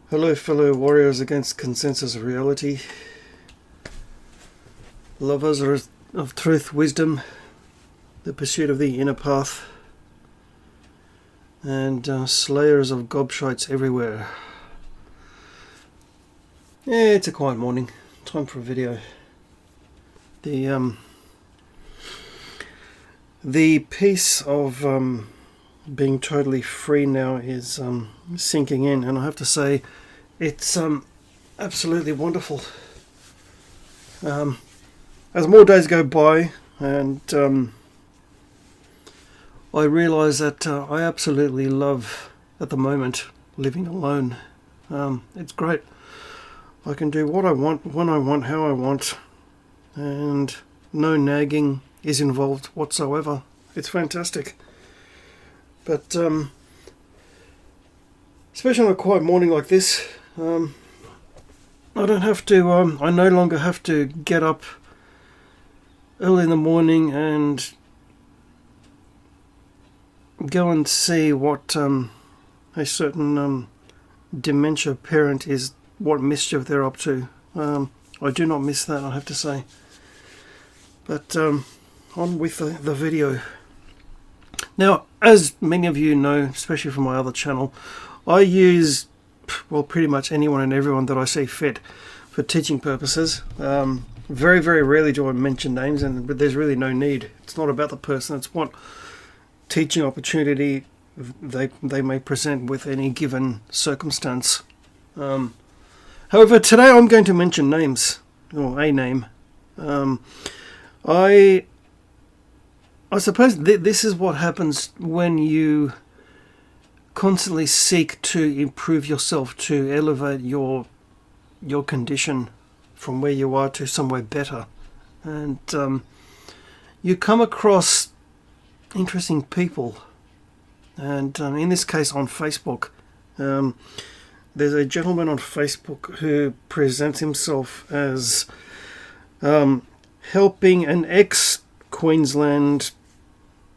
Hello fellow warriors against consensus reality, lovers of truth, wisdom, the pursuit of the inner path, and slayers of gobshites everywhere. Yeah, it's a quiet morning, time for a video. The piece of being totally free now is sinking in, and I have to say it's absolutely wonderful. As more days go by and I realise that I absolutely love at the moment living alone. It's great. I can do what I want, when I want, how I want, and no nagging is involved whatsoever. It's fantastic. But especially on a quiet morning like this, I don't have to. I no longer have to get up early in the morning and go and see what a certain dementia parent is, what mischief they're up to. I do not miss that, I have to say. But on with the video. Now, as many of you know, especially from my other channel, I use, well, pretty much anyone and everyone that I see fit for teaching purposes. Very, very rarely do I mention names, but there's really no need. It's not about the person, it's what teaching opportunity they may present with any given circumstance. However, today I'm going to mention names, or a name. I suppose this is what happens when you constantly seek to improve yourself, to elevate your condition from where you are to somewhere better. And you come across interesting people. And in this case on Facebook, there's a gentleman on Facebook who presents himself as helping an ex-Queensland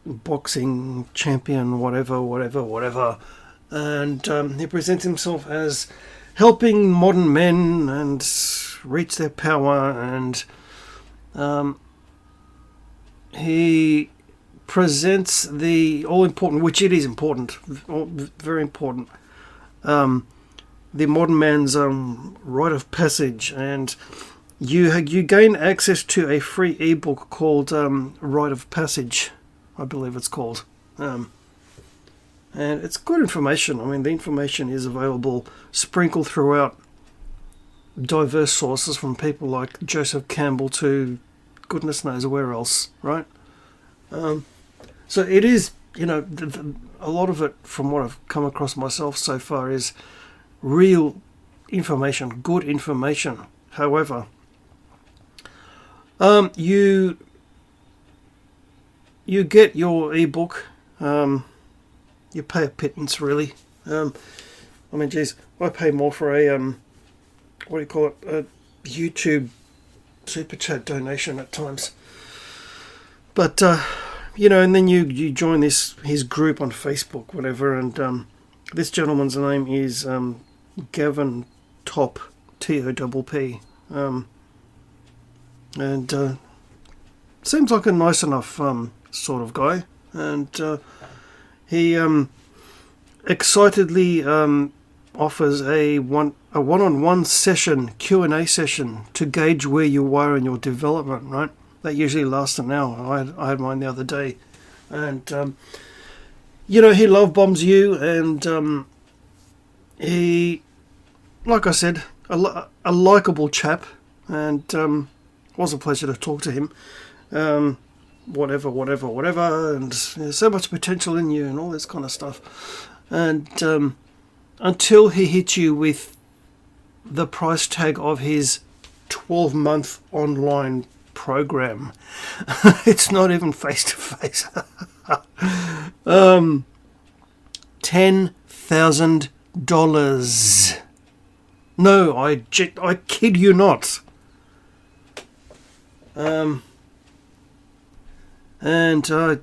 boxing champion, whatever, and he presents himself as helping modern men and reach their power, and he presents the all-important, which it is important, very important, the modern man's rite of passage, and you gain access to a free ebook called Rite of Passage, I believe it's called, and it's good information. I mean, the information is available, sprinkled throughout diverse sources, from people like Joseph Campbell to goodness knows where else, right? So it is, a lot of it, from what I've come across myself so far, is real information, good information. However, you get your ebook, you pay a pittance, really. I mean, geez, I pay more for a a YouTube super chat donation at times. But and then you join his group on Facebook, whatever, and this gentleman's name is Gavin Top, Topp, and seems like a nice enough sort of guy, and he excitedly offers a one-on-one session, Q&A session, to gauge where you are in your development, right? That usually lasts an hour. I had mine the other day, and he love bombs you, and he, like I said, a likable chap, and was a pleasure to talk to him. Whatever, and there's so much potential in you and all this kind of stuff. And until he hits you with the price tag of his 12-month online program. It's not even face-to-face. $10,000. No, I kid you not. And I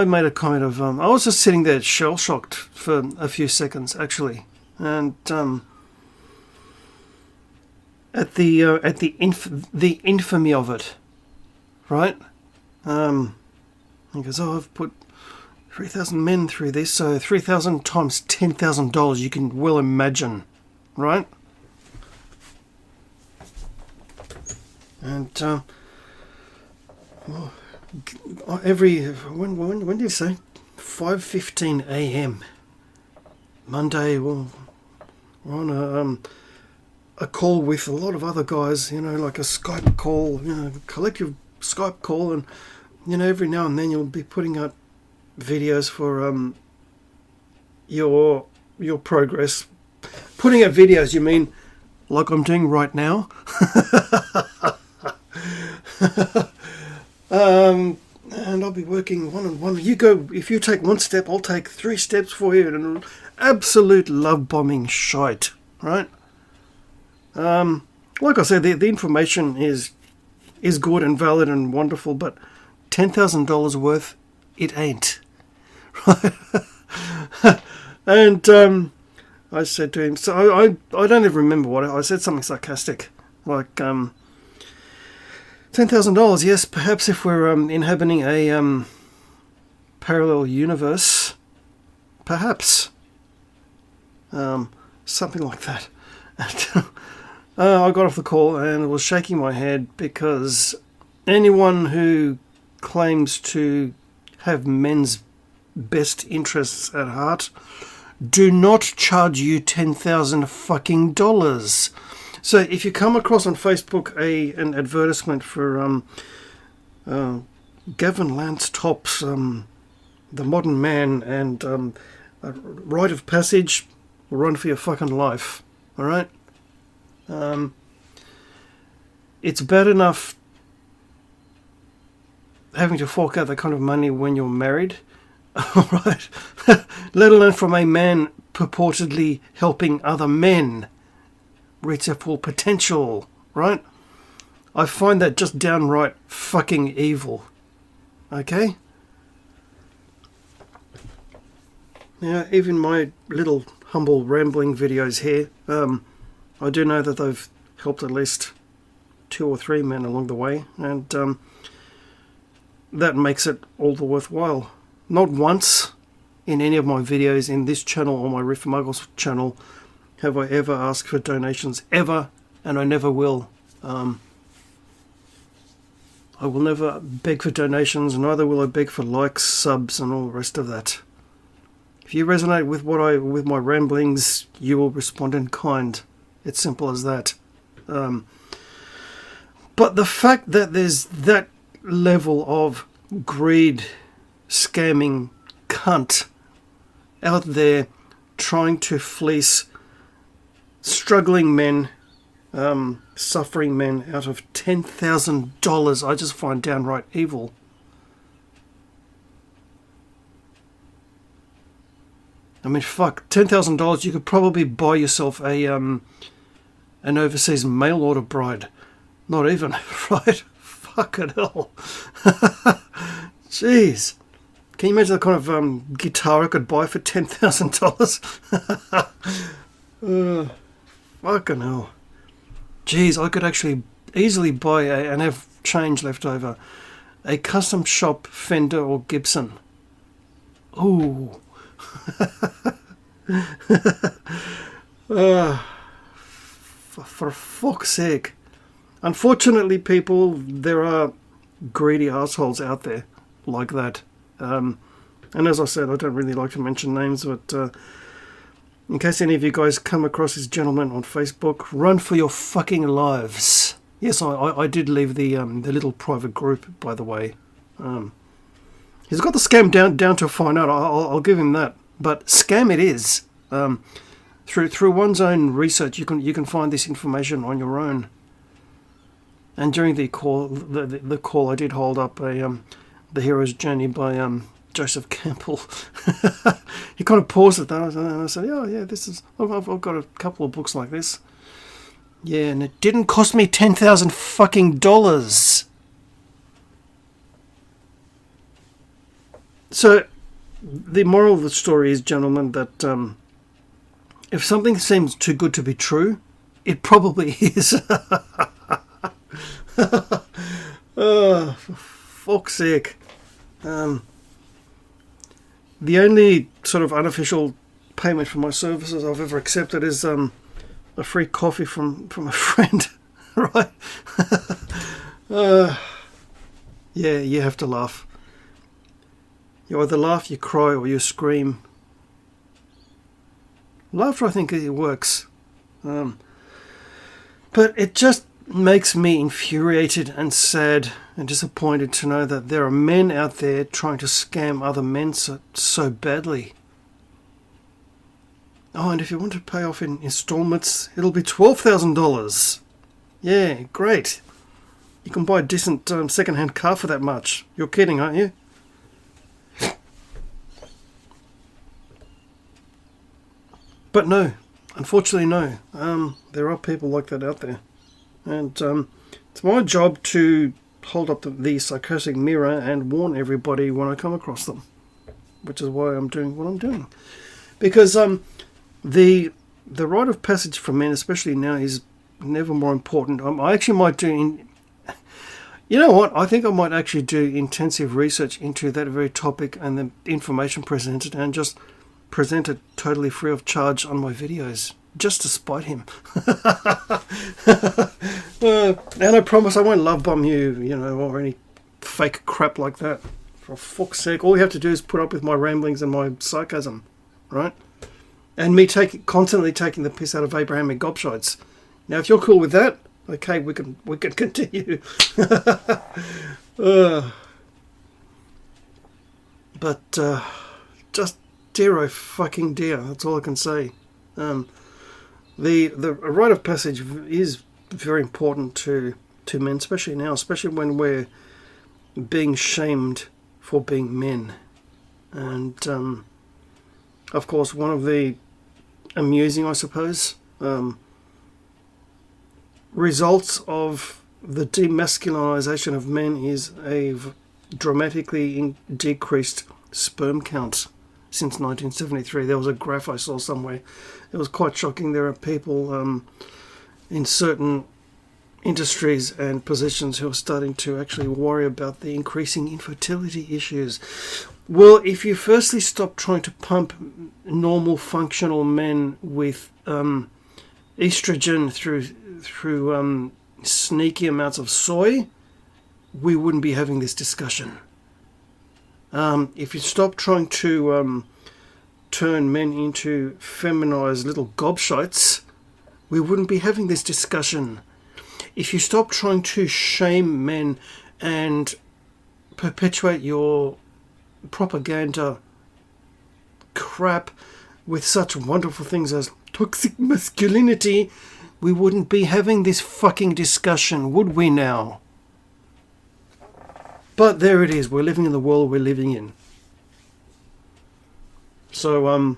made a comment of I was just sitting there shell-shocked for a few seconds, actually. And at the infamy of it, right? He goes, I've put 3,000 men through this, so 3,000 times $10,000, you can well imagine, right? And when did you say? 5:15 a.m. Monday. Well, we're on a call with a lot of other guys, like a Skype call, collective Skype call, and every now and then you'll be putting out videos for your progress. Putting out videos, you mean like I'm doing right now? And I'll be working one-on-one. You go, if you take one step, I'll take 3 steps for you. And absolute love bombing shite, right? Like I said, the information is good and valid and wonderful, but $10,000 worth, it ain't, right? And I said to him, so I don't even remember what I said. Something sarcastic, like $10,000. Yes, perhaps if we're inhabiting a parallel universe, perhaps something like that. And, I got off the call and was shaking my head, because anyone who claims to have men's best interests at heart do not charge you $10,000. So if you come across on Facebook an advertisement for Gavin Lance Top's The Modern Man and a Rite of Passage, run for your fucking life, all right? It's bad enough having to fork out that kind of money when you're married, all right? Let alone from a man purportedly helping other men reach their full potential, right? I find that just downright fucking evil. Okay? Now, even my little humble rambling videos here, I do know that they've helped at least 2 or 3 men along the way, and that makes it all the worthwhile. Not once in any of my videos in this channel or my Riff Muggles channel have I ever asked for donations, ever, and I never will. I will never beg for donations, neither will I beg for likes, subs, and all the rest of that. If you resonate with with my ramblings, you will respond in kind. It's simple as that. But the fact that there's that level of greed, scamming cunt out there trying to fleece struggling men, suffering men out of $10,000, I just find downright evil. I mean, fuck, $10,000, you could probably buy yourself an overseas mail order bride. Not even, right? Fucking hell. Jeez. Can you imagine the kind of guitar I could buy for $10,000? Fucking hell. Jeez, I could actually easily buy and have change left over, a custom shop Fender or Gibson. Ooh. For fuck's sake. Unfortunately, people, there are greedy assholes out there like that. And as I said, I don't really like to mention names, but in case any of you guys come across this gentleman on Facebook, run for your fucking lives. Yes, I did leave the little private group, by the way. He's got the scam down to a fine art. I'll give him that. But scam it is. Through one's own research, you can find this information on your own. And during the call, I did hold up the Hero's Journey by Joseph Campbell. He kind of paused at that, and I said, "Yeah, this is. I've got a couple of books like this. Yeah, and it didn't cost me $10,000 fucking dollars." So, the moral of the story is, gentlemen, that if something seems too good to be true, it probably is. Oh, for fuck's sake. The only sort of unofficial payment for my services I've ever accepted is a free coffee from a friend. Right? Yeah, you have to laugh. You either laugh, you cry, or you scream. Laughter, I think, it works. But it just makes me infuriated and sad and disappointed to know that there are men out there trying to scam other men so badly. Oh, and if you want to pay off in installments, it'll be $12,000. Yeah, great. You can buy a decent second-hand car for that much. You're kidding, aren't you? But no, unfortunately no. There are people like that out there. And it's my job to hold up the sarcastic mirror and warn everybody when I come across them. Which is why I'm doing what I'm doing. Because the rite of passage for men, especially now, is never more important. I actually might do... You know what? I think I might actually do intensive research into that very topic and the information presented and just present it totally free of charge on my videos. Just to spite him. And I promise I won't love bomb you, or any fake crap like that. For fuck's sake, all you have to do is put up with my ramblings and my sarcasm, right? And me constantly taking the piss out of Abrahamic gobshites. Now, if you're cool with that, okay, we can continue. But just dear, oh fucking dear. That's all I can say. The rite of passage is very important to men, especially now, especially when we're being shamed for being men. And of course, one of the amusing, I suppose, results of the demasculinization of men is a dramatically decreased sperm count since 1973. There was a graph I saw somewhere. It was quite shocking. There are people in certain industries and positions who are starting to actually worry about the increasing infertility issues. Well, if you firstly stop trying to pump normal functional men with estrogen through sneaky amounts of soy, we wouldn't be having this discussion. If you stop trying to turn men into feminized little gobshites, we wouldn't be having this discussion. If you stop trying to shame men and perpetuate your propaganda crap with such wonderful things as toxic masculinity, we wouldn't be having this fucking discussion, would we now? But there it is. We're living in the world we're living in. So,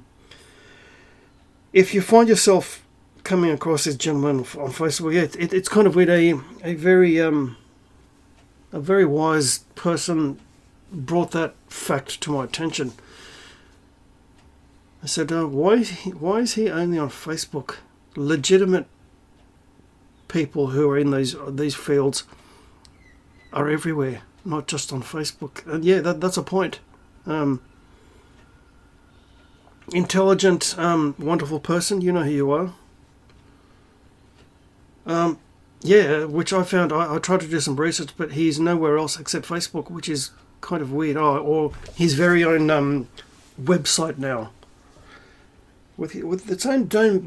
if you find yourself coming across this gentleman on Facebook, yeah, it's kind of weird. A very wise person brought that fact to my attention. I said, why is he only on Facebook? Legitimate people who are in these fields are everywhere, not just on Facebook. And yeah, that's a point. Intelligent, wonderful person, you know who you are. Yeah, which I found, I tried to do some research, but he's nowhere else except Facebook, which is kind of weird. Or his very own website now, with its own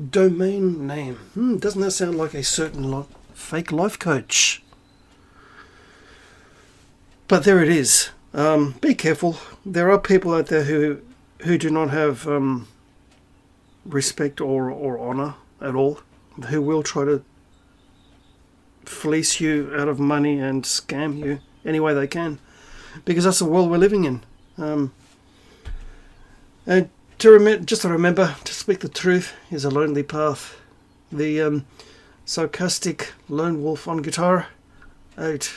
domain name. Doesn't that sound like a certain fake life coach? But there it is. Be careful. There are people out there who do not have respect or honour at all, who will try to fleece you out of money and scam you any way they can, because that's the world we're living in. And just to remember, to speak the truth is a lonely path. The sarcastic lone wolf on guitar, out.